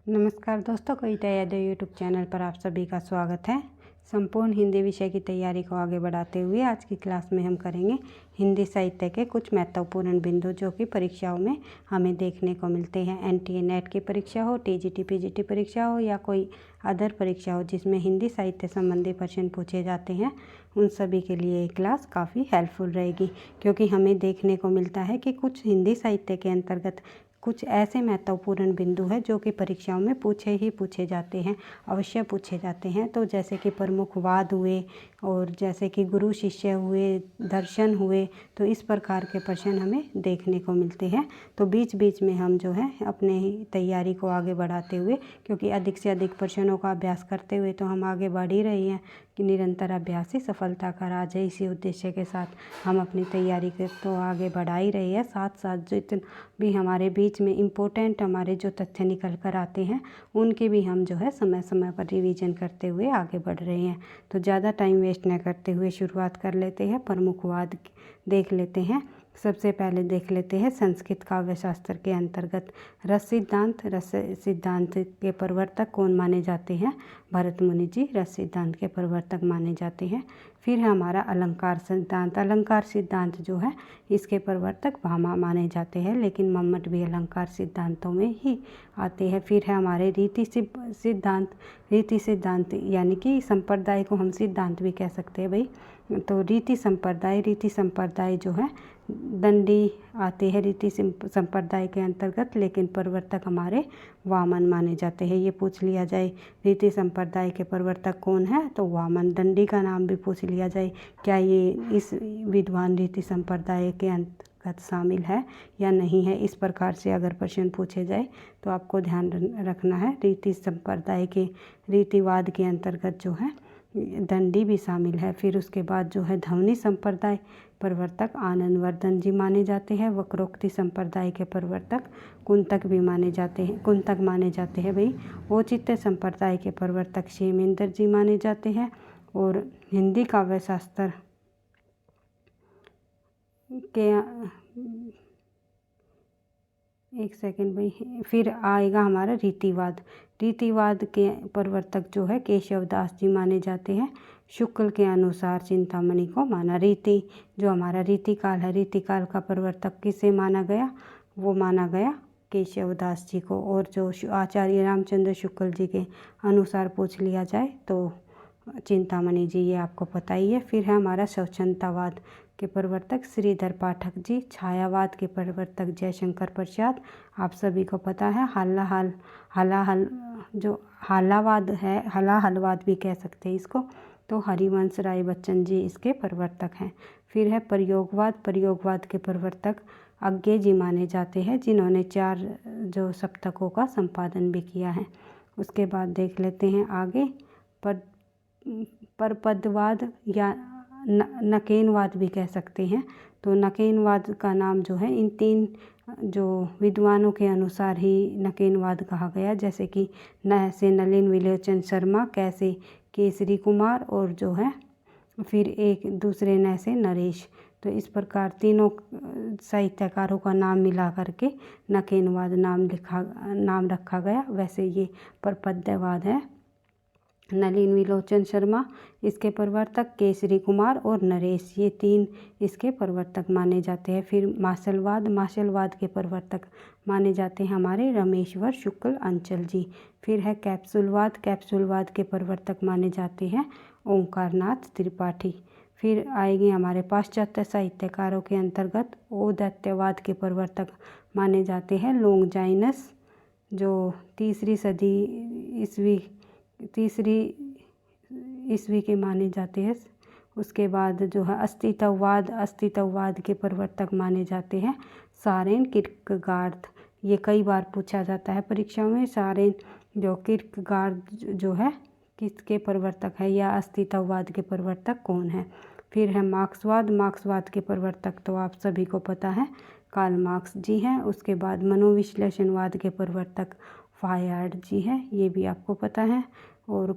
नमस्कार दोस्तों, कविता Yadav YouTube channel पर आप सभी का स्वागत है। संपूर्ण हिंदी विषय की तैयारी को आगे बढ़ाते हुए आज की क्लास में हम करेंगे हिंदी साहित्य के कुछ महत्वपूर्ण बिंदु जो कि परीक्षाओं में हमें देखने को मिलते हैं। एनटीए नेट की परीक्षा हो, टीजीटी पीजीटी परीक्षा हो या कोई अदर परीक्षा हो जिसमें हिंदी साहित्य संबंधी प्रश्न पूछे जाते हैं, उन सभी के लिए ये क्लास काफ़ी हेल्पफुल रहेगी, क्योंकि हमें देखने को मिलता है कि कुछ हिंदी साहित्य के अंतर्गत कुछ ऐसे महत्वपूर्ण बिंदु है जो कि परीक्षाओं में पूछे जाते हैं, अवश्य पूछे जाते हैं। तो जैसे कि प्रमुख वाद हुए और जैसे कि गुरु शिष्य हुए, दर्शन हुए, तो इस प्रकार के प्रश्न हमें देखने को मिलते हैं। तो बीच बीच में हम जो है अपने तैयारी को आगे बढ़ाते हुए, क्योंकि अधिक से अधिक प्रश्नों का अभ्यास करते हुए तो हम आगे बढ़ ही रही हैं कि निरंतर अभ्यास ही सफलता का राज है। इसी उद्देश्य के साथ हम अपनी तैयारी को तो आगे बढ़ा ही रही है, साथ साथ जो इतना भी हमारे बीच में इम्पोर्टेंट हमारे जो तथ्य निकल कर आते हैं उनके भी हम जो है समय समय पर रिवीजन करते हुए आगे बढ़ रहे हैं। तो ज़्यादा टाइम वेस्ट न करते हुए शुरुआत कर लेते हैं। प्रमुखवाद देख लेते हैं। सबसे पहले देख लेते हैं संस्कृत काव्य शास्त्र के अंतर्गत रस सिद्धांत के प्रवर्तक कौन माने जाते हैं? भरत मुनि जी रस सिद्धांत के प्रवर्तक माने जाते हैं। फिर है हमारा अलंकार सिद्धांत जो है इसके प्रवर्तक भामा माने जाते हैं, लेकिन मम्मट भी अलंकार सिद्धांतों में ही आते हैं। फिर है हमारे रीति सिद्धांत यानी कि संप्रदाय को हम सिद्धांत भी कह सकते हैं भाई। तो रीति संप्रदाय जो है दंडी आते हैं रीति संप्रदाय के अंतर्गत, लेकिन प्रवर्तक हमारे वामन माने जाते हैं। ये पूछ लिया जाए रीति संप्रदाय के प्रवर्तक कौन है, तो वामन। दंडी का नाम भी पूछ लिया जाए, क्या ये इस विद्वान रीति संप्रदाय के अंतर्गत शामिल है या नहीं है, इस प्रकार से अगर प्रश्न पूछे जाए तो आपको ध्यान रखना है रीति संप्रदाय के रीतिवाद के अंतर्गत जो है दंडी भी शामिल है। फिर उसके बाद जो है ध्वनि संप्रदाय प्रवर्तक आनंदवर्धन जी माने जाते हैं। वक्रोक्ति संप्रदाय के प्रवर्तक कुंतक माने जाते हैं भाई। औचित्य संप्रदाय के प्रवर्तक क्षेमेंद्र जी माने जाते हैं। और हिंदी काव्य शास्त्र के एक सेकंड भाई, फिर आएगा हमारा रीतिवाद के प्रवर्तक जो है केशवदास जी माने जाते हैं। शुक्ल के अनुसार चिंतामणि को माना। रीति जो हमारा रीतिकाल है, रीतिकाल का प्रवर्तक किसे माना गया? वो माना गया केशवदास जी को। और जो आचार्य रामचंद्र शुक्ल जी के अनुसार पूछ लिया जाए तो चिंतामणि जी, ये आपको पता ही है। फिर है हमारा स्वच्छंदतावाद के प्रवर्तक श्रीधर पाठक जी। छायावाद के प्रवर्तक जयशंकर प्रसाद, आप सभी को पता है। हालावाद है, हलाहलवाद भी कह सकते हैं इसको, तो हरिवंश राय बच्चन जी इसके प्रवर्तक हैं। फिर है प्रयोगवाद के प्रवर्तक अज्ञे जी माने जाते हैं, जिन्होंने 4 जो सप्तकों का संपादन भी किया है। उसके बाद देख लेते हैं आगे परपदवाद या नकेनवाद भी कह सकते हैं। तो नकेनवाद का नाम जो है इन 3 जो विद्वानों के अनुसार ही नकेनवाद कहा गया, जैसे कि न से नलिन विलोचन शर्मा, कैसे केसरी कुमार और जो है फिर एक दूसरे न से नरेश। तो इस प्रकार तीनों साहित्यकारों का नाम मिला करके नकेनवाद नाम रखा गया। वैसे ये परपद्यवाद है। नलिन विलोचन शर्मा इसके प्रवर्तक, केसरी कुमार और नरेश, ये 3 इसके प्रवर्तक माने जाते हैं। फिर माशलवाद के प्रवर्तक माने जाते हैं हमारे रमेश्वर शुक्ल अंचल जी। फिर है कैप्सूलवाद के प्रवर्तक माने जाते हैं ओंकारनाथ त्रिपाठी। फिर आएंगे हमारे पाश्चात्य साहित्यकारों के अंतर्गत औदत्यवाद के प्रवर्तक माने जाते हैं लॉन्गजाइनस, जो तीसरी ईस्वी के माने जाते हैं। उसके बाद जो है अस्तित्ववाद के प्रवर्तक माने जाते हैं सारेन किर्कगार्ड। ये कई बार पूछा जाता है परीक्षा में, सारेन जो किर्कगार्ड जो है किसके प्रवर्तक है या अस्तित्ववाद के प्रवर्तक कौन है। फिर है मार्क्सवाद के प्रवर्तक तो आप सभी को पता है कार्ल मार्क्स जी हैं। उसके बाद मनोविश्लेषणवाद के प्रवर्तक फायर्ड जी हैं, ये भी आपको पता है और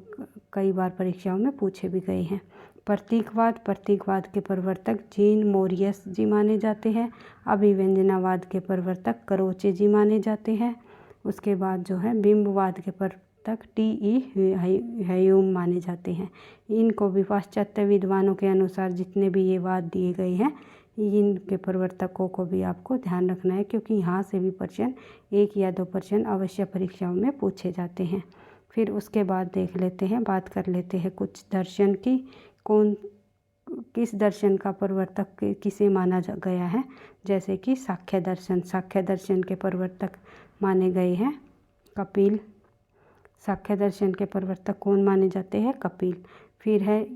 कई बार परीक्षाओं में पूछे भी गए हैं। प्रतीकवाद के प्रवर्तक जीन मोरियस जी माने जाते हैं। अभिव्यंजनावाद के प्रवर्तक करोचे जी माने जाते हैं। उसके बाद जो है बिंबवाद के प्रवर्तक टी.ई. ह्यूम माने जाते हैं। इनको भी पाश्चात्य विद्वानों के अनुसार जितने भी ये वाद दिए गए हैं, इनके प्रवर्तकों को भी आपको ध्यान रखना है, क्योंकि यहाँ से भी प्रश्न 1 या 2 प्रश्न अवश्य परीक्षाओं में पूछे जाते हैं। फिर उसके बाद देख लेते हैं, बात कर लेते हैं कुछ दर्शन की। किस दर्शन का प्रवर्तक किसे माना गया है, जैसे कि सांख्य दर्शन। सांख्य दर्शन के प्रवर्तक माने गए हैं कपिल। सांख्य दर्शन के प्रवर्तक कौन माने जाते हैं? कपिल। फिर है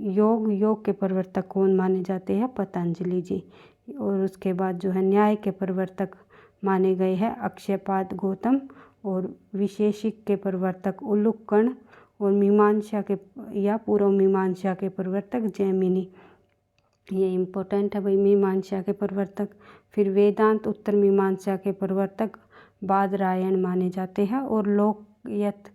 योग के प्रवर्तक कौन माने जाते हैं? पतंजलि जी। और उसके बाद जो है न्याय के प्रवर्तक माने गए हैं अक्षयपाद गौतम। और विशेषिक के प्रवर्तक उल्लूकण। और मीमांसा के या पूर्व मीमांसा के प्रवर्तक जैमिनी। ये इम्पोर्टेंट है भाई, मीमांसा के प्रवर्तक। फिर वेदांत उत्तर मीमांसा के प्रवर्तक बादरायण माने जाते हैं। और लोकयत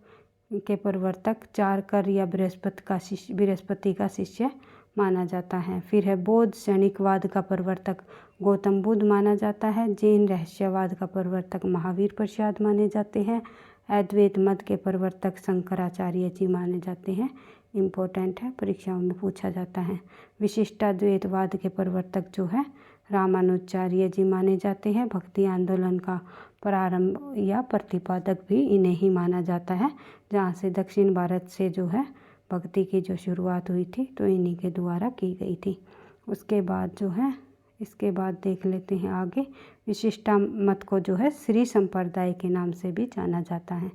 के प्रवर्तक चारकर या बृहस्पति का शिष्य माना जाता है। फिर है बौद्ध क्षणिकवाद का प्रवर्तक गौतम बुद्ध माना जाता है। जैन रहस्यवाद का प्रवर्तक महावीर प्रसाद माने जाते हैं। अद्वैत मत के प्रवर्तक शंकराचार्य जी माने जाते हैं। इम्पोर्टेंट है, परीक्षाओं में पूछा जाता है। विशिष्टाद्वैतवाद के प्रवर्तक जो है रामानुजाचार्य जी माने जाते हैं। भक्ति आंदोलन का प्रारंभ या प्रतिपादक भी इन्हें ही माना जाता है, जहाँ से दक्षिण भारत से जो है भक्ति की जो शुरुआत हुई थी तो इन्हीं के द्वारा की गई थी। उसके बाद जो है इसके बाद देख लेते हैं आगे। विशिष्टा मत को जो है श्री संप्रदाय के नाम से भी जाना जाता है।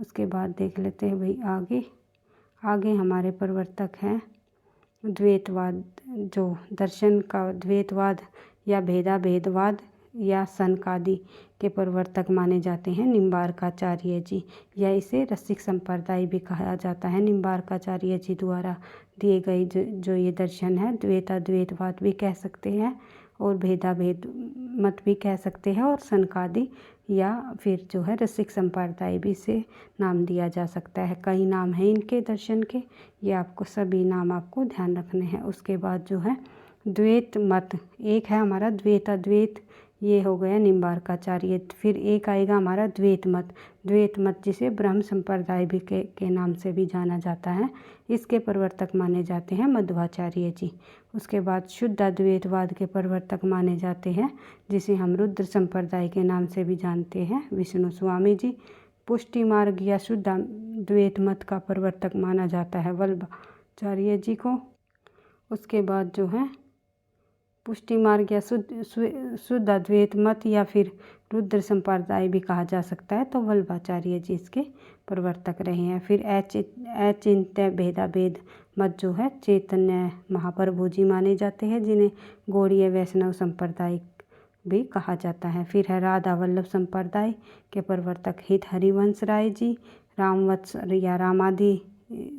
उसके बाद देख लेते हैं भाई आगे हमारे प्रवर्तक हैं द्वैतवाद। जो दर्शन का द्वैतवाद या भेदाभेदवाद या सनकादि के प्रवर्तक माने जाते हैं निम्बार्काचार्य जी, या इसे रसिक संप्रदाय भी कहा जाता है। निम्बार्काचार्य जी द्वारा दिए गए जो ये दर्शन है द्वैताद्वैतवाद भी कह सकते हैं और भेदाभेद मत भी कह सकते हैं, और सनकादि या फिर जो है रसिक संप्रदाय भी से नाम दिया जा सकता है। कई नाम हैं इनके दर्शन के, ये आपको सभी नाम आपको ध्यान रखने हैं। उसके बाद जो है द्वैत मत, एक है हमारा द्वैताद्वैत, ये हो गया निम्बार्काचार्य। फिर एक आएगा हमारा द्वैत मत जिसे ब्रह्म संप्रदाय भी के नाम से भी जाना जाता है। इसके प्रवर्तक माने जाते हैं मध्वाचार्य जी। उसके बाद शुद्ध अद्वैतवाद के प्रवर्तक माने जाते हैं, जिसे हम रुद्र संप्रदाय के नाम से भी जानते हैं, विष्णु स्वामी जी। पुष्टि मार्ग या शुद्ध द्वैत मत का प्रवर्तक माना जाता है वल्लभाचार्य जी को। उसके बाद जो है पुष्टि मार्ग या शुद्ध अद्वैत मत या फिर रुद्र संप्रदाय भी कहा जा सकता है, तो वल्लभाचार्य जी इसके प्रवर्तक रहे हैं। फिर अचिंत्य भेदाभेद मत जो है चैतन्य महाप्रभु जी माने जाते हैं, जिन्हें गौड़ीय वैष्णव संप्रदाय भी कहा जाता है। फिर है राधा वल्लभ संप्रदाय के प्रवर्तक हित हरिवंश राय जी। रामवत्स या रामादि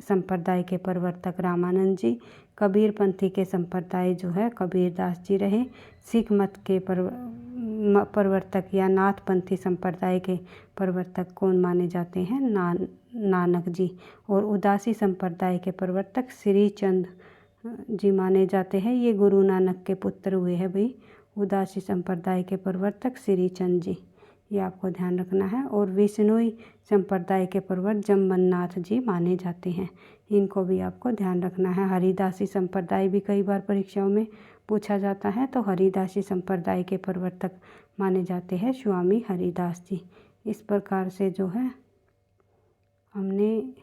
संप्रदाय के प्रवर्तक रामानंद जी। कबीर पंथी के संप्रदाय जो है कबीरदास जी रहे। सिख मत के प्रवर्तक या नाथ पंथी संप्रदाय के प्रवर्तक कौन माने जाते हैं? नानक जी। और उदासी संप्रदाय के प्रवर्तक श्री चंद जी माने जाते हैं। ये गुरु नानक के पुत्र हुए हैं भाई, उदासी संप्रदाय के प्रवर्तक श्री चंद जी, ये आपको ध्यान रखना है। और विष्णुई संप्रदाय के प्रवर्तक जम्मन्नाथ जी माने जाते हैं, इनको भी आपको ध्यान रखना है। हरिदासी संप्रदाय भी कई बार परीक्षाओं में पूछा जाता है, तो हरिदासी संप्रदाय के प्रवर्तक माने जाते हैं स्वामी हरिदास जी। इस प्रकार से जो है हमने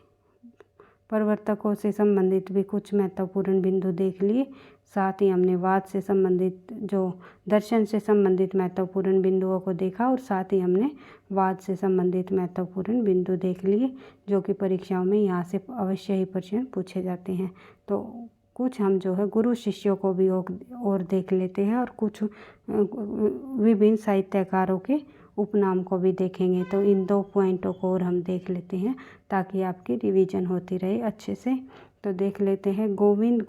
प्रवर्तकों से संबंधित भी कुछ महत्वपूर्ण बिंदु देख लिए, साथ ही हमने वाद से संबंधित जो दर्शन से संबंधित महत्वपूर्ण बिंदुओं को देखा, और साथ ही हमने वाद से संबंधित महत्वपूर्ण बिंदु देख लिए, जो कि परीक्षाओं में यहाँ से अवश्य ही प्रश्न पूछे जाते हैं। तो कुछ हम जो है गुरु शिष्यों को भी और देख लेते हैं, और कुछ विभिन्न साहित्यकारों के उपनाम को भी देखेंगे। तो इन 2 पॉइंटों को और हम देख लेते हैं, ताकि आपकी रिवीजन होती रहे अच्छे से। तो देख लेते हैं गोविंद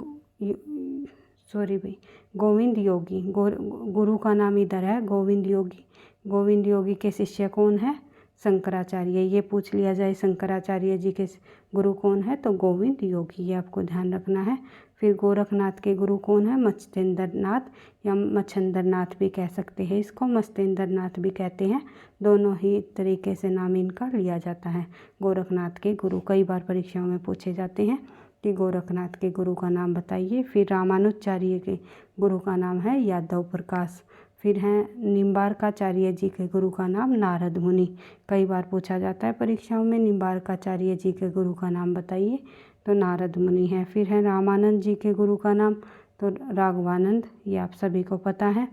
योगी। गुरु का नाम इधर है गोविंद योगी। गोविंद योगी के शिष्य कौन है? शंकराचार्य, ये पूछ लिया जाए शंकराचार्य जी के गुरु कौन है, तो गोविंद योगी, ये आपको ध्यान रखना है। फिर गोरखनाथ के गुरु कौन है, मत्स्येंद्रनाथ या मच्छंद्रनाथ भी कह सकते हैं, इसको मत्स्येंद्रनाथ भी कहते हैं। दोनों ही तरीके से नाम इनका लिया जाता है। गोरखनाथ के गुरु कई बार परीक्षाओं में पूछे जाते हैं कि गोरखनाथ के गुरु का नाम बताइए। फिर रामानुजाचार्य के गुरु का नाम है यादव प्रकाश। फिर हैं निम्बारकाचार्य जी के गुरु का नाम नारद मुनि, कई बार पूछा जाता है परीक्षाओं में, निम्बारकाचार्य जी के गुरु का नाम बताइए, तो नारद मुनि है। फिर है रामानंद जी के गुरु का नाम, तो राघवानंद, ये आप सभी को पता है।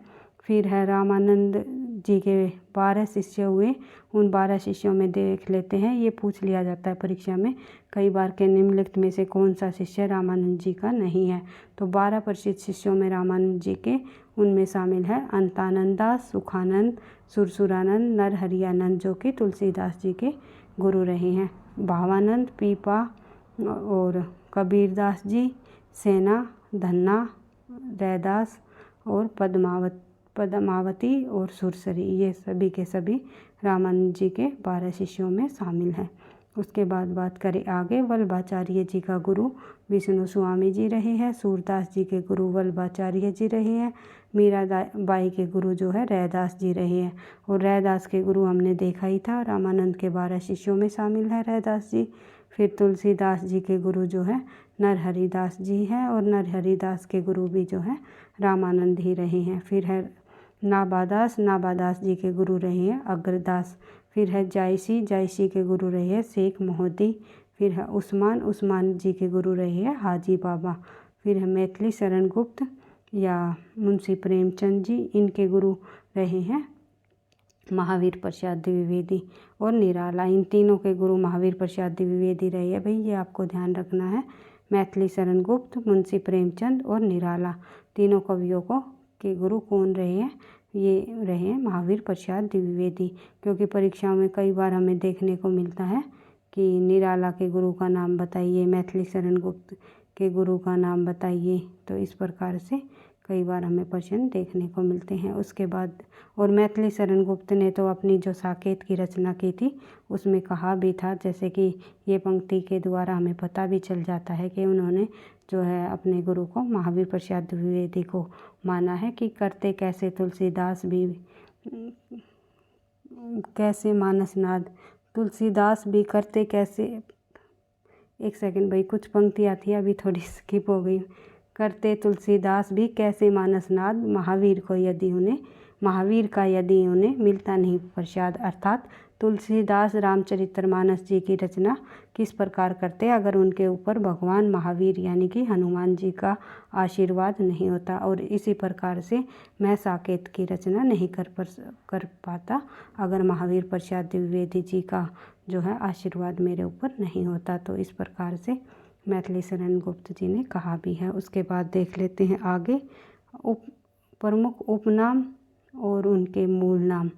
फिर है रामानंद जी के 12 शिष्य हुए, उन 12 शिष्यों में देख लेते हैं, ये पूछ लिया जाता है परीक्षा में कई बार के निम्नलिखित में से कौन सा शिष्य रामानंद जी का नहीं है, तो 12 प्रसिद्ध शिष्यों में रामानंद जी के उनमें शामिल है अंतानंद दास, सुखानंद, सुरसुरानंद, नरहरियानंद जो कि तुलसीदास जी के गुरु रहे हैं, भावानंद, पीपा और कबीरदास जी, सेना, धन्ना, रैदास और पद्मावती और सुरसरी, ये सभी के सभी रामानंद जी के 12 शिष्यों में शामिल हैं। उसके बाद बात करें आगे, वल्लभाचार्य जी का गुरु विष्णु स्वामी जी रहे हैं, सूरदास जी के गुरु वल्लभाचार्य जी रहे हैं, मीराबाई के गुरु जो है रैदास जी रहे हैं, और रैदास के गुरु हमने देखा ही था, रामानंद के 12 शिष्यों में शामिल है रैदास जी। फिर तुलसीदास जी के गुरु जो है नरहरिदास जी हैं, और नरहरिदास के गुरु भी जो है रामानंद ही रहे हैं। फिर है नाबादास जी के गुरु रहे हैं अग्रदास। फिर है जायसी के गुरु रहे हैं शेख मोहद्दी। फिर है उस्मान जी के गुरु रहे हैं हाजी बाबा। फिर है मैथिली शरण गुप्त या मुंशी प्रेमचंद जी, इनके गुरु रहे हैं महावीर प्रसाद द्विवेदी और निराला, इन तीनों के गुरु महावीर प्रसाद द्विवेदी रहे हैं। भाई ये आपको ध्यान रखना है, मैथिली शरण गुप्त, मुंशी प्रेमचंद और निराला, तीनों कवियों के गुरु कौन रहे हैं, ये रहे हैं महावीर प्रसाद द्विवेदी। क्योंकि परीक्षाओं में कई बार हमें देखने को मिलता है कि निराला के गुरु का नाम बताइए, मैथिली शरण गुप्त के गुरु का नाम बताइए, तो इस प्रकार से कई बार हमें प्रश्न देखने को मिलते हैं। उसके बाद और मैथिली शरण गुप्त ने तो अपनी जो साकेत की रचना की थी उसमें कहा भी था, जैसे कि ये पंक्ति के द्वारा हमें पता भी चल जाता है कि उन्होंने जो है अपने गुरु को महावीर प्रसाद द्विवेदी को माना है कि करते कैसे तुलसीदास भी कैसे मानसनाद, तुलसीदास भी करते कैसे, एक सेकंड भाई कुछ पंक्तियाँ थी अभी थोड़ी स्किप हो गई, करते तुलसीदास भी कैसे मानसनाद, महावीर का यदि उन्हें मिलता नहीं प्रसाद। अर्थात तुलसीदास रामचरितमानस जी की रचना किस प्रकार करते अगर उनके ऊपर भगवान महावीर यानी कि हनुमान जी का आशीर्वाद नहीं होता, और इसी प्रकार से मैं साकेत की रचना नहीं कर पाता अगर महावीर प्रसाद द्विवेदी जी का जो है आशीर्वाद मेरे ऊपर नहीं होता। तो इस प्रकार से मैथिली शरण गुप्त जी ने कहा भी है। उसके बाद देख लेते हैं आगे प्रमुख उपनाम और उनके मूल नाम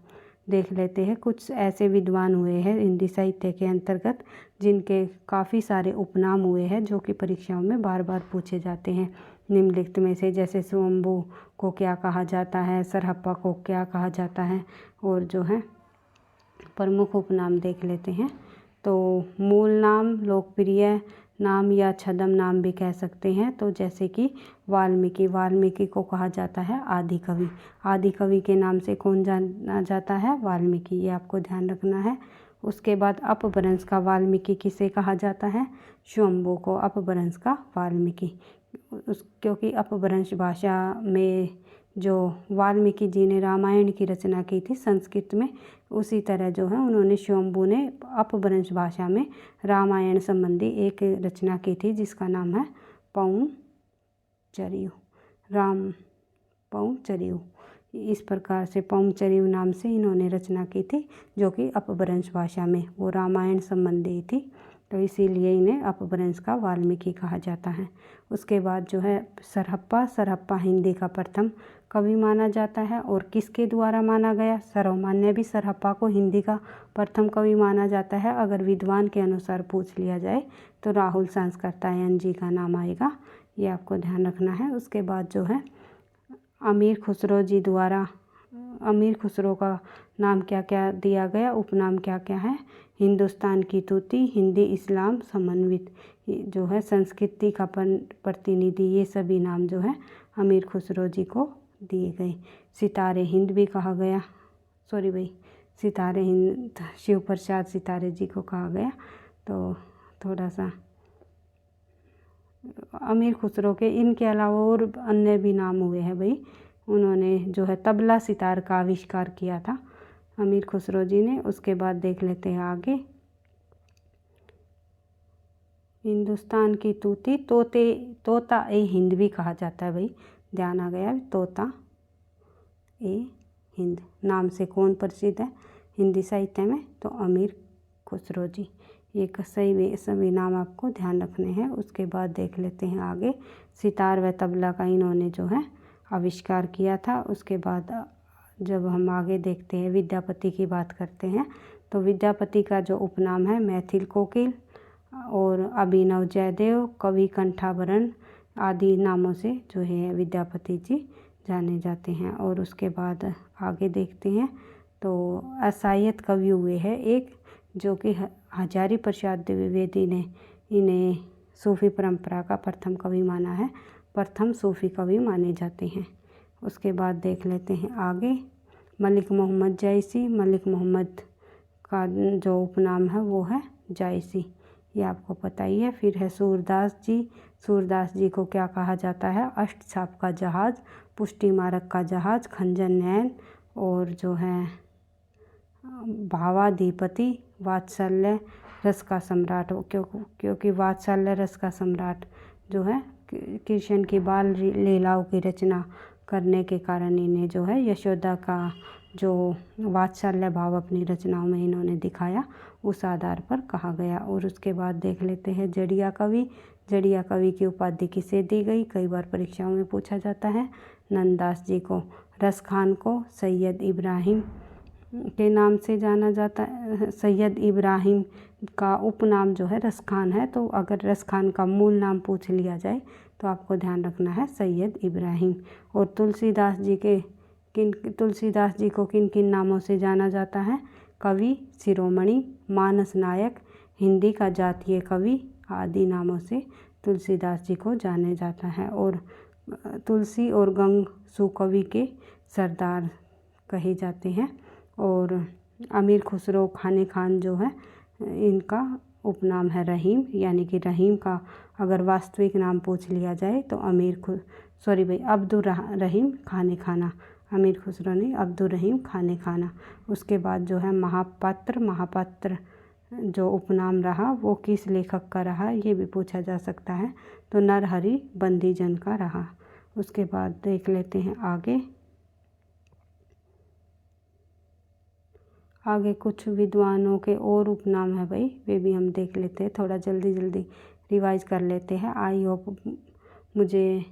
देख लेते हैं। कुछ ऐसे विद्वान हुए हैं हिंदी साहित्य के अंतर्गत जिनके काफ़ी सारे उपनाम हुए हैं जो कि परीक्षाओं में बार बार पूछे जाते हैं। निम्नलिखित में से जैसे स्वयंभू को क्या कहा जाता है, सरहप्पा को क्या कहा जाता है, और जो है प्रमुख उपनाम देख लेते हैं। तो मूल नाम, लोकप्रिय नाम या छद्म नाम भी कह सकते हैं, तो जैसे कि वाल्मीकि को कहा जाता है आदि कवि। आदि कवि के नाम से कौन जाना जाता है, वाल्मीकि, ये आपको ध्यान रखना है। उसके बाद अपभ्रंश का वाल्मीकि किसे कहा जाता है, स्वयंभू को अपभ्रंश का वाल्मीकि, क्योंकि अपभ्रंश भाषा में जो वाल्मीकि जी ने रामायण की रचना की थी संस्कृत में, उसी तरह जो है उन्होंने स्वयंभू ने अपभ्रंश भाषा में रामायण संबंधी एक रचना की थी जिसका नाम है पौंचर्यू। इस प्रकार से पौंचर्यू नाम से इन्होंने रचना की थी जो कि अपभ्रंश भाषा में वो रामायण संबंधी थी, तो इसीलिए इन्हें अपभ्रंश का वाल्मीकि कहा जाता है। उसके बाद जो है सरहप्पा हिंदी का प्रथम कवि माना जाता है, और किसके द्वारा माना गया, सर्वमान्य भी सरहप्पा को हिंदी का प्रथम कवि माना जाता है। अगर विद्वान के अनुसार पूछ लिया जाए तो राहुल सांस्कृतायन जी का नाम आएगा, ये आपको ध्यान रखना है। उसके बाद जो है अमीर खुसरो जी द्वारा अमीर खुसरो का नाम क्या क्या दिया गया, उपनाम क्या क्या है। हिंदुस्तान की तूती, हिंदी इस्लाम समन्वित, जो है संस्कृति का प्रतिनिधि, ये सभी नाम जो है अमीर खुसरो जी को दिए गए। सितारे हिंद भी कहा गया, सॉरी भाई, सितारे हिंद शिव प्रसाद सितारे जी को कहा गया। तो थोड़ा सा अमीर खुसरो के इनके अलावा और अन्य भी नाम हुए हैं भाई। उन्होंने जो है तबला सितार का आविष्कार किया था अमीर खुसरो जी ने। उसके बाद देख लेते हैं आगे। हिंदुस्तान की तूती, तोता ए हिंद भी कहा जाता है भाई, ध्यान आ गया। तोता ए हिंद नाम से कौन प्रसिद्ध है हिंदी साहित्य में, तो अमीर खुसरो जी। ये सभी नाम आपको ध्यान रखने हैं। उसके बाद देख लेते हैं आगे। सितार व तबला का इन्होंने जो है आविष्कार किया था। उसके बाद जब हम आगे देखते हैं विद्यापति की बात करते हैं, तो विद्यापति का जो उपनाम है मैथिल कोकिल और अभिनव जयदेव, कवि कंठाभरण आदि नामों से जो है विद्यापति जी जाने जाते हैं। और उसके बाद आगे देखते हैं तो असायत कवि हुए हैं एक, जो कि हजारी प्रसाद द्विवेदी ने इन्हें सूफी परंपरा का प्रथम कवि माना है, प्रथम सूफी कवि माने जाते हैं। उसके बाद देख लेते हैं आगे। मलिक मोहम्मद जायसी, मलिक मोहम्मद का जो उपनाम है वो है जायसी, ये आपको पता ही है। फिर है सूरदास जी, सूरदास जी को क्या कहा जाता है, अष्ट छाप का जहाज, पुष्टि मारक का जहाज, खंजर नयन और जो है भावाधिपति, वात्सल्य रस का सम्राट। क्योंकि वात्सल्य रस का सम्राट जो है कृष्ण की बाल लीलाओं की रचना करने के कारण इन्हें जो है यशोदा का जो वात्सल्य भाव अपनी रचनाओं में इन्होंने दिखाया, उस आधार पर कहा गया। और उसके बाद देख लेते हैं जड़िया कवि। जड़िया कवि की उपाधि किसे दी गई, कई बार परीक्षाओं में पूछा जाता है। नंददास जी को। रस खान को सैयद इब्राहिम के नाम से जाना जाता है। सैयद इब्राहिम का उपनाम जो है रस खान है, तो अगर रस खान का मूल नाम पूछ लिया जाए तो आपको ध्यान रखना है सैयद इब्राहिम। और तुलसीदास जी को किन किन नामों से जाना जाता है, कवि शिरोमणि, मानस नायक, हिंदी का जातीय कवि आदि नामों से तुलसीदास जी को जाने जाता है। और तुलसी और गंग सुकवि के सरदार कहे जाते हैं। और अमीर खुसरो खाने खान जो है इनका उपनाम है रहीम, यानी कि रहीम का अगर वास्तविक नाम पूछ लिया जाए तो अब्दुल रहीम खाने खाना, अमीर खुसरो नहीं, अब्दुल रहीम खाने खाना। उसके बाद जो है महापात्र जो उपनाम रहा वो किस लेखक का रहा, ये भी पूछा जा सकता है, तो नरहरि बंदीजन का रहा। उसके बाद देख लेते हैं आगे कुछ विद्वानों के और उपनाम है भाई, वे भी हम देख लेते हैं। थोड़ा जल्दी रिवाइज कर लेते हैं। आई होप, मुझे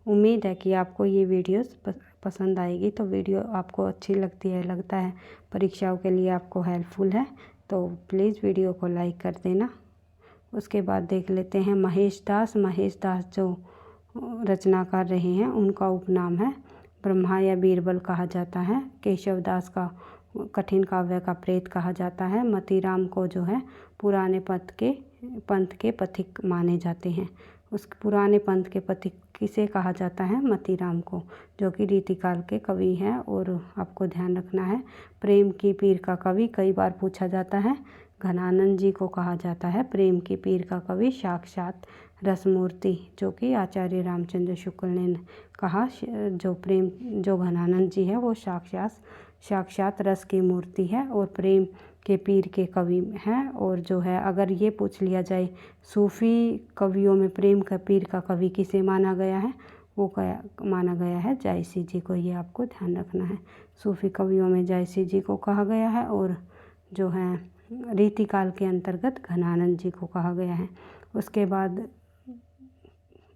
उम्मीद है कि आपको ये वीडियोस पसंद आएगी। तो वीडियो आपको अच्छी लगता है, परीक्षाओं के लिए आपको हेल्पफुल है, तो प्लीज़ वीडियो को लाइक कर देना। उसके बाद देख लेते हैं महेश दास जो रचनाकार रहे हैं, उनका उपनाम है ब्रह्मा या बीरबल कहा जाता है। केशव दास का कठिन काव्य का प्रेत कहा जाता है। मतीराम को जो है पुराने पंथ के पथिक माने जाते हैं। उस पुराने पंथ के पथिक किसे कहा जाता है, मतीराम को, जो कि रीतिकाल के कवि हैं। और आपको ध्यान रखना है प्रेम की पीर का कवि कई बार पूछा जाता है, घनानंद जी को कहा जाता है प्रेम की पीर का कवि, साक्षात रसमूर्ति, जो कि आचार्य रामचंद्र शुक्ल ने कहा जो घनानंद जी है वो साक्षात रस की मूर्ति है और प्रेम के पीर के कवि हैं। और जो है अगर ये पूछ लिया जाए सूफ़ी कवियों में प्रेम का पीर का कवि किसे माना गया है, वो माना गया है जायसी जी को, ये आपको ध्यान रखना है। सूफ़ी कवियों में जायसी जी को कहा गया है और जो है रीतिकाल के अंतर्गत घनानंद जी को कहा गया है। उसके बाद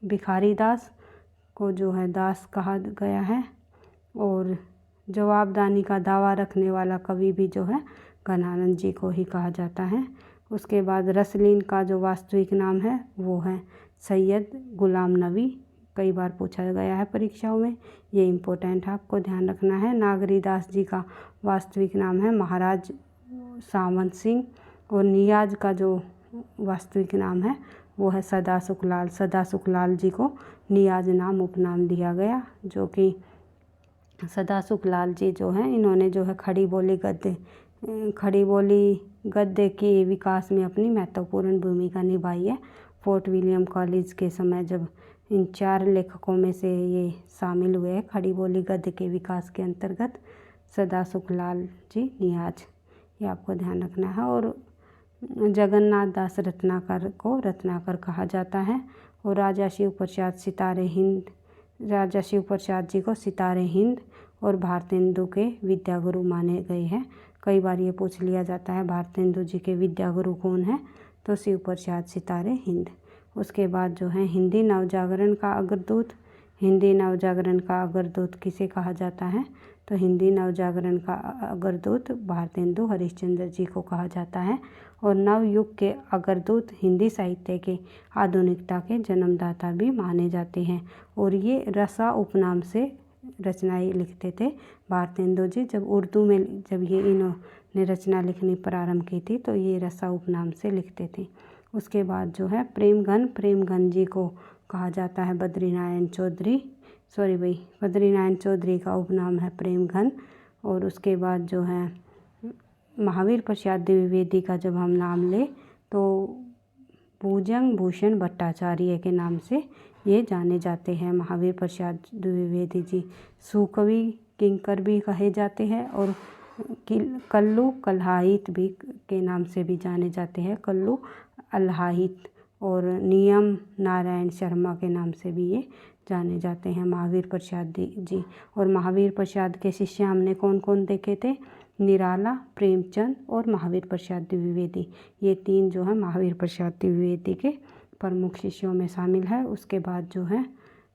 भिखारी दास को जो है दास कहा गया है। और जवाबदानी का दावा रखने वाला कवि भी जो है घनानंद जी को ही कहा जाता है। उसके बाद रसलीन का जो वास्तविक नाम है वो है सैयद गुलाम नबी कई बार पूछा गया है परीक्षाओं में, ये इम्पोर्टेंट है, आपको ध्यान रखना है। नागरीदास जी का वास्तविक नाम है महाराज सावंत सिंह, और नियाज का जो वास्तविक नाम है वो है सदा सुखलाल। सदा सुखलाल जी को नियाज नाम उपनाम दिया गया, जो कि सदा सुखलाल जी जो हैं इन्होंने जो है खड़ी बोली गद्य के विकास में अपनी महत्वपूर्ण भूमिका निभाई है। फोर्ट विलियम कॉलेज के समय जब इन 4 लेखकों में से ये शामिल हुए हैं खड़ी बोली गद्य के विकास के अंतर्गत, सदा सुखलाल जी नियाज, ये आपको ध्यान रखना है। और जगन्नाथ दास रत्नाकर को रत्नाकर कहा जाता है, और राजा शिव प्रसाद जी को सितारे हिंद और भारतेंदु के विद्यागुरु माने गए हैं। कई बार ये पूछ लिया जाता है भारतेंदु जी के विद्यागुरु कौन है, तो शिव प्रसाद सितारे हिंद। उसके बाद जो है हिंदी नवजागरण का अग्रदूत। हिंदी नवजागरण का अग्रदूत किसे कहा जाता है, तो हिंदी नवजागरण का अग्रदूत भारतेंदु हरिश्चंद्र जी को कहा जाता है। और नवयुग के अग्रदूत हिंदी साहित्य के आधुनिकता के जन्मदाता भी माने जाते हैं। और ये रसा उपनाम से रचनाएं लिखते थे भारतेंदु जी। जब उर्दू में जब ये इन्होंने रचना लिखनी प्रारंभ की थी तो ये रसा उपनाम से लिखते थे। उसके बाद जो है प्रेमघन जी को कहा जाता है बद्रीनारायण चौधरी का उपनाम है प्रेमघन। और उसके बाद जो है महावीर प्रसाद द्विवेदी का जब हम नाम लें तो भुजंग भूषण भट्टाचार्य के नाम से ये जाने जाते हैं। महावीर प्रसाद द्विवेदी जी सुकवि किंकर भी कहे जाते हैं, और कल्लू कल्हाहित भी के नाम से भी जाने जाते हैं, कल्लू अल्हाहित। और नियम नारायण शर्मा के नाम से भी ये जाने जाते हैं महावीर प्रसाद जी। और महावीर प्रसाद के शिष्य हमने कौन कौन देखे थे, निराला, प्रेमचंद और महावीर प्रसाद द्विवेदी। ये 3 जो है महावीर प्रसाद द्विवेदी के प्रमुख शिष्यों में शामिल है। उसके बाद जो है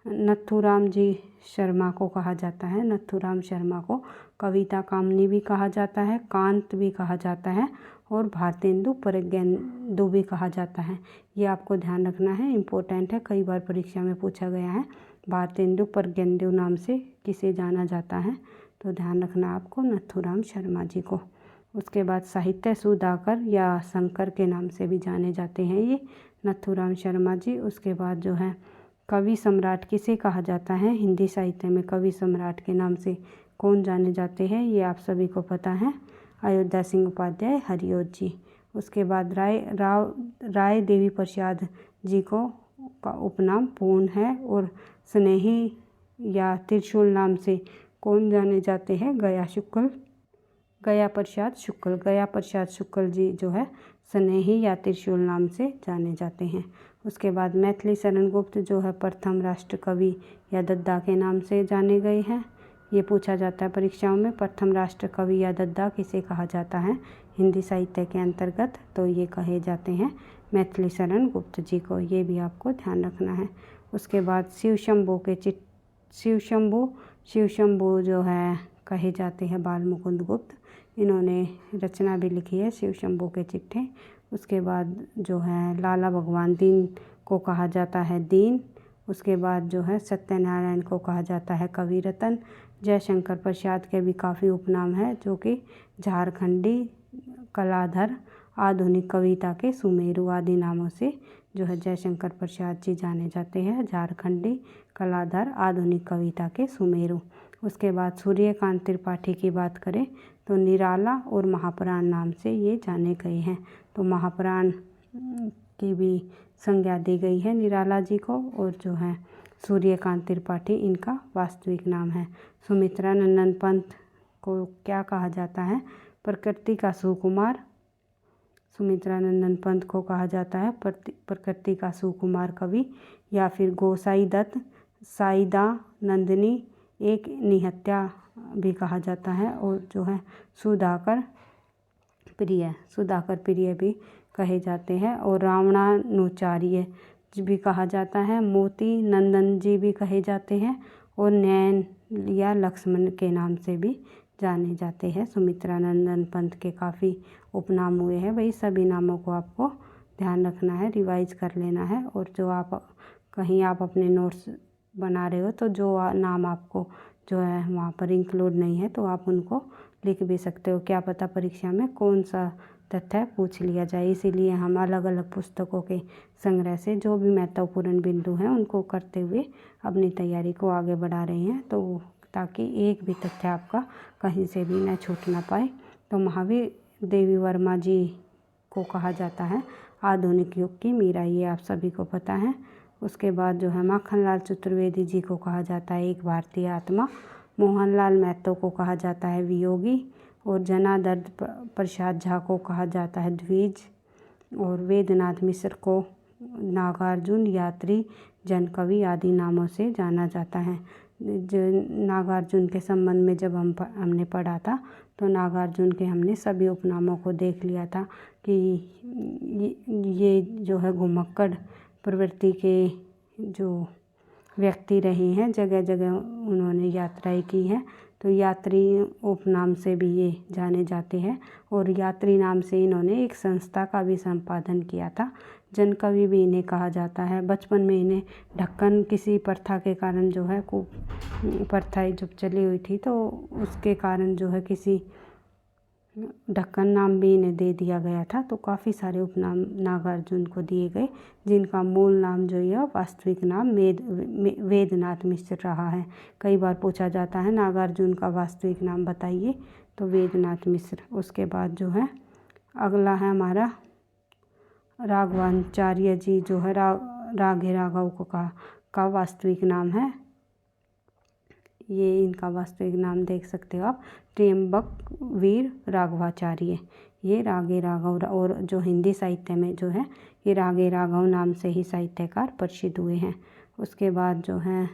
नथुराम जी शर्मा को कहा जाता है। नथुराम शर्मा को कविता कामनी भी कहा जाता है, कांत भी कहा जाता है, और भारतेंदु प्रज्ञेंदु भी कहा जाता है। ये आपको ध्यान रखना है, इम्पोर्टेंट है, कई बार परीक्षा में पूछा गया है। भारतेंदु प्रज्ञेंदु नाम से किसे जाना जाता है, तो ध्यान रखना आपको नथुराम शर्मा जी को। उसके बाद साहित्य सुधाकर या शंकर के नाम से भी जाने जाते हैं ये नथुराम शर्मा जी। उसके बाद जो है कवि सम्राट किसे कहा जाता है, हिंदी साहित्य में कवि सम्राट के नाम से कौन जाने जाते हैं, ये आप सभी को पता है, अयोध्या सिंह उपाध्याय हरिऔध जी। उसके बाद राय देवी प्रसाद जी को का उपनाम पूर्ण है, और स्नेही या त्रिशूल नाम से कौन जाने जाते हैं, गया प्रसाद शुक्ल जी जो है स्नेही या त्रिशूल नाम से जाने जाते हैं। उसके बाद मैथिली शरण गुप्त जो है प्रथम राष्ट्र कवि या दद्दा के नाम से जाने गए हैं। ये पूछा जाता है परीक्षाओं में, प्रथम राष्ट्र कवि या दद्दा किसे कहा जाता है हिंदी साहित्य के अंतर्गत, तो ये कहे जाते हैं मैथिली शरण गुप्त जी को, ये भी आपको ध्यान रखना है। उसके बाद शिव शंभू जो है कहे जाते हैं बाल मुकुंद गुप्त, इन्होंने रचना भी लिखी है शिव शंभू के चिट्ठे। उसके बाद जो है लाला भगवान दीन को कहा जाता है दीन। उसके बाद जो है सत्यनारायण को कहा जाता है कवि रतन। जयशंकर प्रसाद के भी काफ़ी उपनाम है, जो कि झारखंडी, कलाधर, आधुनिक कविता के सुमेरु आदि नामों से जो है जयशंकर प्रसाद जी जाने जाते हैं, झारखंडी, कलाधर, आधुनिक कविता के सुमेरु। उसके बाद सूर्यकांत त्रिपाठी की बात करें तो निराला और महाप्राण नाम से ये जाने गए हैं, तो महाप्राण की भी संज्ञा दी गई है निराला जी को, और जो है सूर्यकांत त्रिपाठी इनका वास्तविक नाम है। सुमित्रा नंदन पंत को क्या कहा जाता है, प्रकृति का सुकुमार। सुमित्रा नंदन पंत को कहा जाता है प्रकृति का सुकुमार कवि, या फिर गोसाई दत्त, साईदा नंदिनी एक निहत्या भी कहा जाता है, और जो है सुधाकर प्रिय भी कहे जाते हैं, और रावणानुचार्य भी कहा जाता है, मोती नंदन जी भी कहे जाते हैं, और नैन या लक्ष्मण के नाम से भी जाने जाते हैं। सुमित्रा नंदन पंत के काफ़ी उपनाम हुए हैं, वही सभी नामों को आपको ध्यान रखना है, रिवाइज कर लेना है। और जो आप कहीं आप अपने नोट्स बना रहे हो तो जो नाम आपको जो है वहाँ पर इंक्लूड नहीं है तो आप उनको लिख भी सकते हो। क्या पता परीक्षा में कौन सा तथ्य पूछ लिया जाए, इसीलिए हम अलग अलग पुस्तकों के संग्रह से जो भी महत्वपूर्ण बिंदु हैं उनको करते हुए अपनी तैयारी को आगे बढ़ा रहे हैं, तो ताकि एक भी तथ्य आपका कहीं से भी न छूट ना पाए। तो महावीर देवी वर्मा जी को कहा जाता है आधुनिक युग की मीरा, ये आप सभी को पता है। उसके बाद जो है माखनलाल चतुर्वेदी जी को कहा जाता है एक भारतीय आत्मा, मोहनलाल महतो को कहा जाता है वियोगी, और जनार्दन प्रसाद झा को कहा जाता है द्विज, और वेदनाथ मिश्र को नागार्जुन, यात्री, जनकवि आदि नामों से जाना जाता है। जो नागार्जुन के संबंध में जब हमने पढ़ा था तो नागार्जुन के हमने सभी उपनामों को देख लिया था कि ये जो है घुमक्कड़ प्रवृत्ति के जो व्यक्ति रहे हैं, जगह जगह उन्होंने यात्राएं की हैं, तो यात्री उपनाम से भी ये जाने जाते हैं, और यात्री नाम से इन्होंने एक संस्था का भी संपादन किया था। जनकवि भी इन्हें कहा जाता है। बचपन में इन्हें ढक्कन किसी प्रथा के कारण जो है प्रथाएं जब चली हुई थी तो उसके कारण जो है किसी ढक्कन नाम भी इन्हें दे दिया गया था। तो काफ़ी सारे उपनाम नागार्जुन को दिए गए, जिनका मूल नाम जो है वास्तविक नाम वेदनाथ मिश्र रहा है। कई बार पूछा जाता है नागार्जुन का वास्तविक नाम बताइए, तो वेदनाथ मिश्र। उसके बाद जो है अगला है हमारा राघवाचार्य जी, जो है राघे राघव का वास्तविक नाम है, ये इनका वास्तविक नाम देख सकते हो आप, त्र्यंबक वीर राघवाचार्य। ये रागे राघव, और जो हिंदी साहित्य में जो है ये रागे राघव नाम से ही साहित्यकार प्रसिद्ध हुए हैं। उसके बाद जो है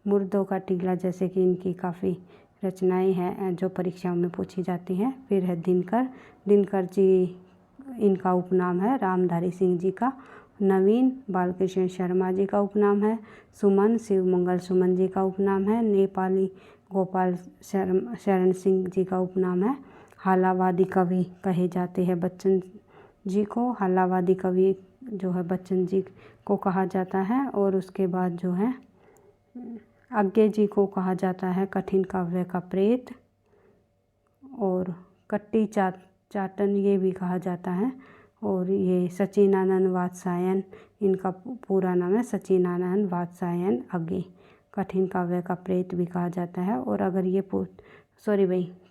मुर्दों का टीला, जैसे कि इनकी काफ़ी रचनाएं हैं जो परीक्षाओं में पूछी जाती हैं। फिर है दिनकर जी, इनका उपनाम है रामधारी सिंह जी का। नवीन बालकृष्ण शर्मा जी का उपनाम है। सुमन शिवमंगल सुमन जी का उपनाम है। नेपाली गोपाल शरण सिंह जी का उपनाम है। हालावादी कवि कहे जाते हैं बच्चन जी को, हालावादी कवि जो है बच्चन जी को कहा जाता है। और उसके बाद जो है आज्ञे जी को कहा जाता है कठिन काव्य का प्रेत, और कट्टी चाटन ये भी कहा जाता है। और ये सचिनानंद वात्सायन, इनका पूरा नाम है सचिनानंद वात्सायन आज्ञे, कठिन काव्य का प्रेत भी कहा जाता है। और अगर ये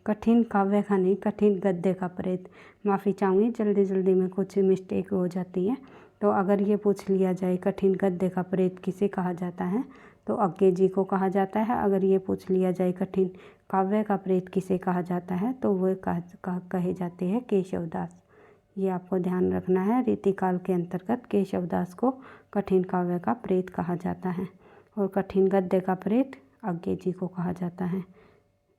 कठिन काव्य का नहीं, कठिन गद्य का प्रेत, माफ़ी चाहूँगी, जल्दी में कुछ मिस्टेक हो जाती है। तो अगर ये पूछ लिया जाए कठिन गद्य का प्रेत किसे कहा जाता है, तो आज्ञे जी को कहा जाता है। अगर ये पूछ लिया जाए कठिन काव्य का प्रेत किसे कहा जाता है, तो वो कहे जाते हैं केशवदास। ये आपको ध्यान रखना है। रीतिकाल के अंतर्गत केशवदास को कठिन काव्य का प्रेत कहा जाता है, और कठिन गद्य का प्रेत आज्ञे जी को कहा जाता है।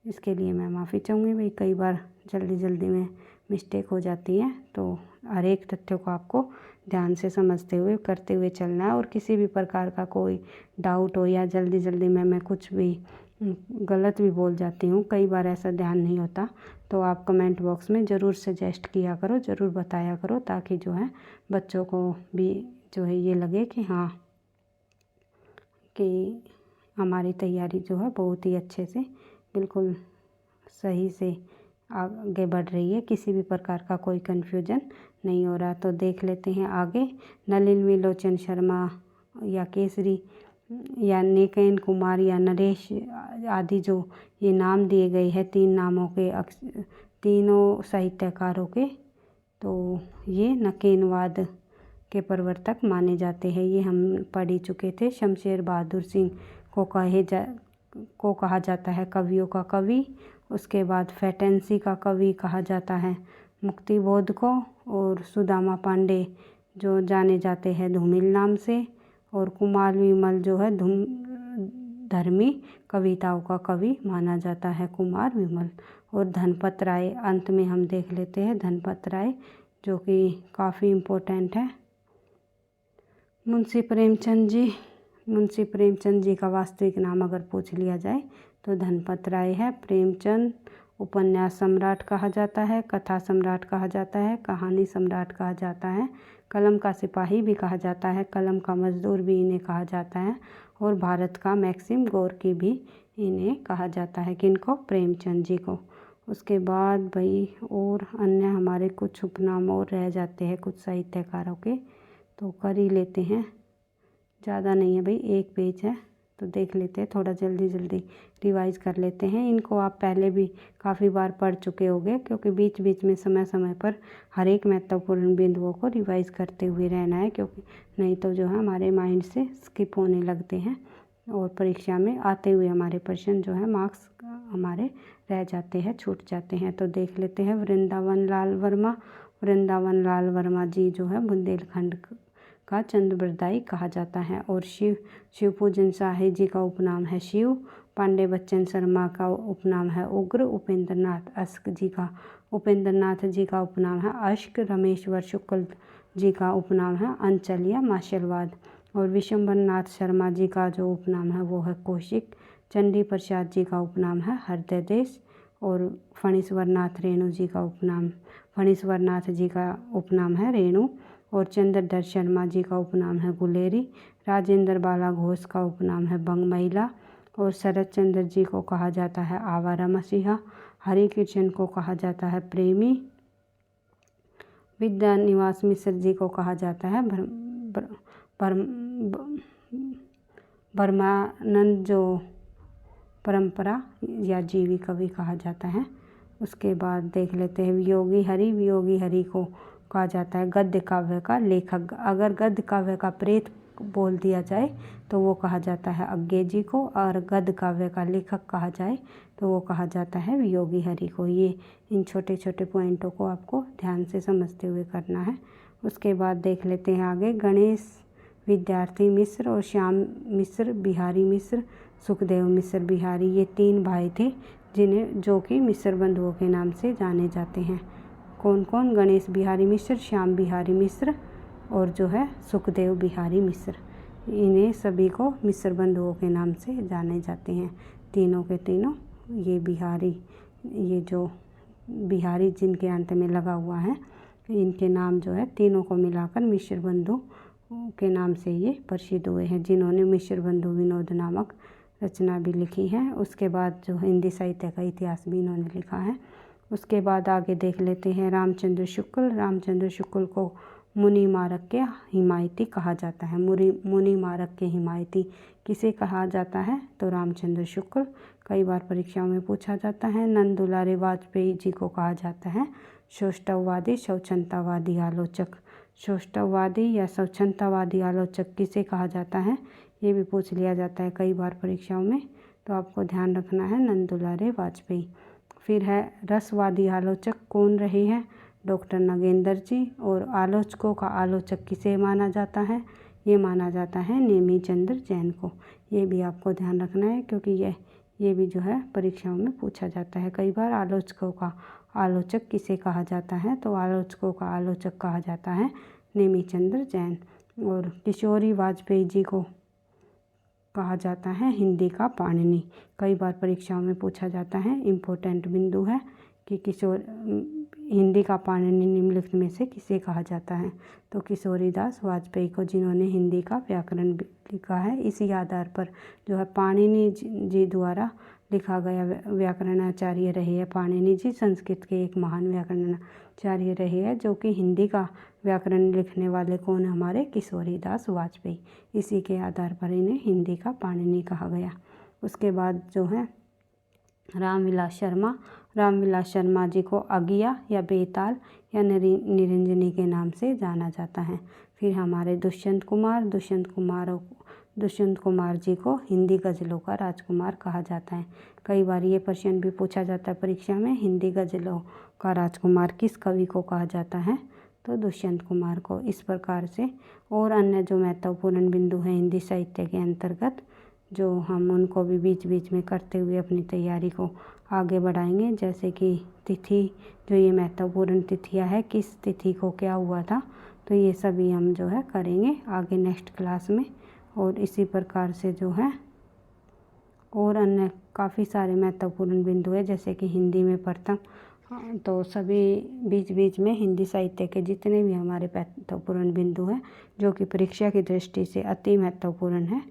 इसके लिए मैं माफ़ी चाहूँगी भाई, कई बार जल्दी में मिस्टेक हो जाती है, तो हर एक तथ्य को आपको ध्यान से समझते हुए करते हुए चलना है। और किसी भी प्रकार का कोई डाउट हो या जल्दी में मैं कुछ भी गलत भी बोल जाती हूँ, कई बार ऐसा ध्यान नहीं होता, तो आप कमेंट बॉक्स में ज़रूर सजेस्ट किया करो, ज़रूर बताया करो, ताकि जो है बच्चों को भी जो है ये लगे कि हाँ कि हमारी तैयारी जो है बहुत ही अच्छे से बिल्कुल सही से आगे बढ़ रही है, किसी भी प्रकार का कोई कन्फ्यूजन नहीं हो रहा। तो देख लेते हैं आगे। नलिन विलोचन शर्मा या केसरी या निकेन कुमार या नरेश आदि जो ये नाम दिए गए हैं, तीन नामों के तीनों साहित्यकारों के, तो ये नकेनवाद के प्रवर्तक माने जाते हैं। ये हम पढ़ ही चुके थे। शमशेर बहादुर सिंह को कहा जाता है कवियों का कवि। उसके बाद फैटेंसी का कवि कहा जाता है मुक्तिबोध को, और सुदामा पांडे जो जाने जाते हैं धूमिल नाम से, और कुमार विमल जो है धर्मी कविताओं का कवि माना जाता है कुमार विमल। और धनपत राय अंत में हम देख लेते हैं, धनपत राय जो कि काफ़ी इम्पोर्टेंट है। मुंशी प्रेमचंद जी का वास्तविक नाम अगर पूछ लिया जाए तो धनपत राय है। प्रेमचंद उपन्यास सम्राट कहा जाता है, कथा सम्राट कहा जाता है, कहानी सम्राट कहा जाता है, कलम का सिपाही भी कहा जाता है, कलम का मजदूर भी इन्हें कहा जाता है, और भारत का मैक्सिम गोर्की भी इन्हें कहा जाता है। किनको? प्रेमचंद जी को। उसके बाद भाई और अन्य हमारे कुछ उपनाम और रह जाते हैं कुछ साहित्यकारों के, तो कर ही लेते हैं। ज़्यादा नहीं है भाई, एक पेज है तो देख लेते हैं, थोड़ा जल्दी जल्दी रिवाइज कर लेते हैं। इनको आप पहले भी काफ़ी बार पढ़ चुके होंगे, क्योंकि बीच बीच में समय समय पर हर एक महत्वपूर्ण बिंदुओं को रिवाइज करते हुए रहना है, क्योंकि नहीं तो जो है हमारे माइंड से स्किप होने लगते हैं और परीक्षा में आते हुए हमारे प्रश्न जो है मार्क्स हमारे रह जाते हैं, छूट जाते हैं। तो देख लेते हैं। वृंदावन लाल वर्मा। वृंदावन लाल वर्मा जी जो है बुंदेलखंड का चंद्रबरदाई कहा जाता है। और शिवपूजन शाही जी का उपनाम है शिव। पांडे बच्चन शर्मा का उपनाम है उग्र। उपेंद्र नाथ जी का उपनाम है अश्क। रमेश्वर शुक्ल जी का उपनाम है अंचल या मार्शलवाद। और विशंबर नाथ शर्मा जी का जो उपनाम है वो है कौशिक। चंडी प्रसाद जी का उपनाम है हृदय देश। और फणीश्वर नाथ जी का उपनाम है रेणु। और चंद्रधर शर्मा जी का उपनाम है गुलेरी। राजेंद्र बाला घोष का उपनाम है बंग महिला। और शरद चंद्र जी को कहा जाता है आवारा मसीहा। हरि कृष्ण को कहा जाता है प्रेमी। विद्या निवास मिश्र जी को कहा जाता है ब्रह्मानंद जो परंपरा या जीवी कवि कहा जाता है। उसके बाद देख लेते हैं वियोगी हरि को कहा जाता है गद्य काव्य का लेखक। अगर गद्य काव्य का प्रेत बोल दिया जाए तो वो कहा जाता है अज्ञे जी को, और गद्य काव्य का लेखक कहा जाए तो वो कहा जाता है वियोगी हरि को। ये इन छोटे छोटे पॉइंटों को आपको ध्यान से समझते हुए करना है। उसके बाद देख लेते हैं आगे। गणेश विद्यार्थी मिश्र और श्याम मिश्र बिहारी मिश्र सुखदेव मिश्र बिहारी, ये 3 भाई थे जो कि मिश्र बंधुओं के नाम से जाने जाते हैं। कौन कौन? गणेश बिहारी मिश्र, श्याम बिहारी मिश्र और जो है सुखदेव बिहारी मिश्र। इन्हें सभी को मिश्र बंधुओं के नाम से जाने जाते हैं। तीनों के तीनों ये जो बिहारी जिनके अंत में लगा हुआ है, इनके नाम जो है तीनों को मिलाकर मिश्र बंधु के नाम से ये प्रसिद्ध हुए हैं, जिन्होंने मिश्र बंधु विनोद नामक रचना भी लिखी है। उसके बाद जो हिंदी साहित्य का इतिहास भी इन्होंने लिखा है। उसके बाद आगे देख लेते हैं रामचंद्र शुक्ल को मुनि मारक के हिमायती कहा जाता है। मुनि मारक के हिमायती किसे कहा जाता है? तो रामचंद्र शुक्ल। कई बार परीक्षाओं में पूछा जाता है। नंद दुलारे वाजपेयी जी को कहा जाता है सौष्ठववादी स्वच्छंदतावादी आलोचक। सौष्ठववादी या स्वच्छंदतावादी आलोचक किसे कहा जाता है? ये भी पूछ लिया जाता है कई बार परीक्षाओं में, तो आपको ध्यान रखना है नंद दुलारे वाजपेयी। फिर है रसवादी आलोचक कौन रहे हैं? डॉक्टर नगेंद्र जी। और आलोचकों का आलोचक किसे माना जाता है? ये माना जाता है नेमी चंद्र जैन को। ये भी आपको ध्यान रखना है, क्योंकि ये भी जो है परीक्षाओं में पूछा जाता है कई बार। आलोचकों का आलोचक किसे कहा जाता है? तो आलोचकों का आलोचक कहा जाता है नेमी चंद्र जैन। और किशोरी वाजपेयी जी को कहा जाता है हिंदी का पाणिनि। कई बार परीक्षाओं में पूछा जाता है, इम्पोर्टेंट बिंदु है कि हिंदी का पाणिनि निम्नलिखित में से किसे कहा जाता है? तो किशोरीदास वाजपेयी को, जिन्होंने हिंदी का व्याकरण लिखा है। इसी आधार पर जो है पाणिनि जी द्वारा लिखा गया व्याकरणाचार्य रहे हैं। पाणिनि जी संस्कृत के एक महान व्याकरणाचार्य रहे हैं, जो कि हिंदी का व्याकरण लिखने वाले कौन? हमारे किशोरीदास वाजपेयी। इसी के आधार पर इन्हें हिंदी का पाणिनि कहा गया। उसके बाद जो है रामविलास शर्मा जी को अगिया या बेताल या निरंजनी के नाम से जाना जाता है। फिर हमारे दुष्यंत कुमार जी को हिंदी गज़लों का राजकुमार कहा जाता है। कई बार ये प्रश्न भी पूछा जाता है परीक्षा में, हिंदी गज़लों का राजकुमार किस कवि को कहा जाता है? तो दुष्यंत कुमार को। इस प्रकार से और अन्य जो महत्वपूर्ण बिंदु हैं हिंदी साहित्य के अंतर्गत, जो हम उनको भी बीच बीच में करते हुए अपनी तैयारी को आगे बढ़ाएंगे। जैसे कि तिथि, जो ये महत्वपूर्ण तिथियां है, किस तिथि को क्या हुआ था, तो ये सभी हम जो है करेंगे आगे नेक्स्ट क्लास में। और इसी प्रकार से जो है और अन्य काफ़ी सारे महत्वपूर्ण बिंदु है, जैसे कि हिंदी में प्रथम। तो सभी बीच बीच में हिंदी साहित्य के जितने भी हमारे महत्वपूर्ण बिंदु हैं जो कि परीक्षा की दृष्टि से अति महत्वपूर्ण है,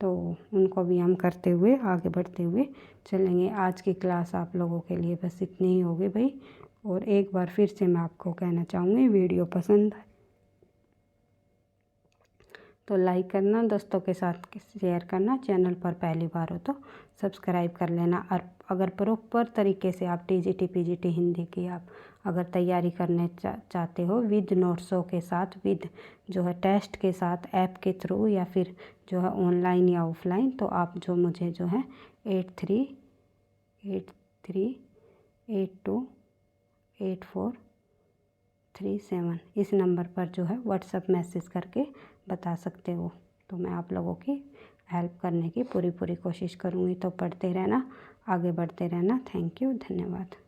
तो उनको भी हम करते हुए आगे बढ़ते हुए चलेंगे। आज की क्लास आप लोगों के लिए बस इतनी ही होगी भाई। और एक बार फिर से मैं आपको कहना चाहूँगी, वीडियो पसंद तो लाइक करना, दोस्तों के साथ शेयर करना, चैनल पर पहली बार हो तो सब्सक्राइब कर लेना। और अगर प्रॉपर तरीके से आप टीजीटी पीजीटी हिंदी की आप अगर तैयारी करने चाहते हो विद नोट्सों के साथ, विद जो है टेस्ट के साथ, ऐप के थ्रू या फिर जो है ऑनलाइन या ऑफलाइन, तो आप जो मुझे जो है 8383828437 इस नंबर पर जो है व्हाट्सएप मैसेज करके बता सकते हो। तो मैं आप लोगों की हेल्प करने की पूरी कोशिश करूँगी। तो पढ़ते रहना, आगे बढ़ते रहना। थैंक यू, धन्यवाद।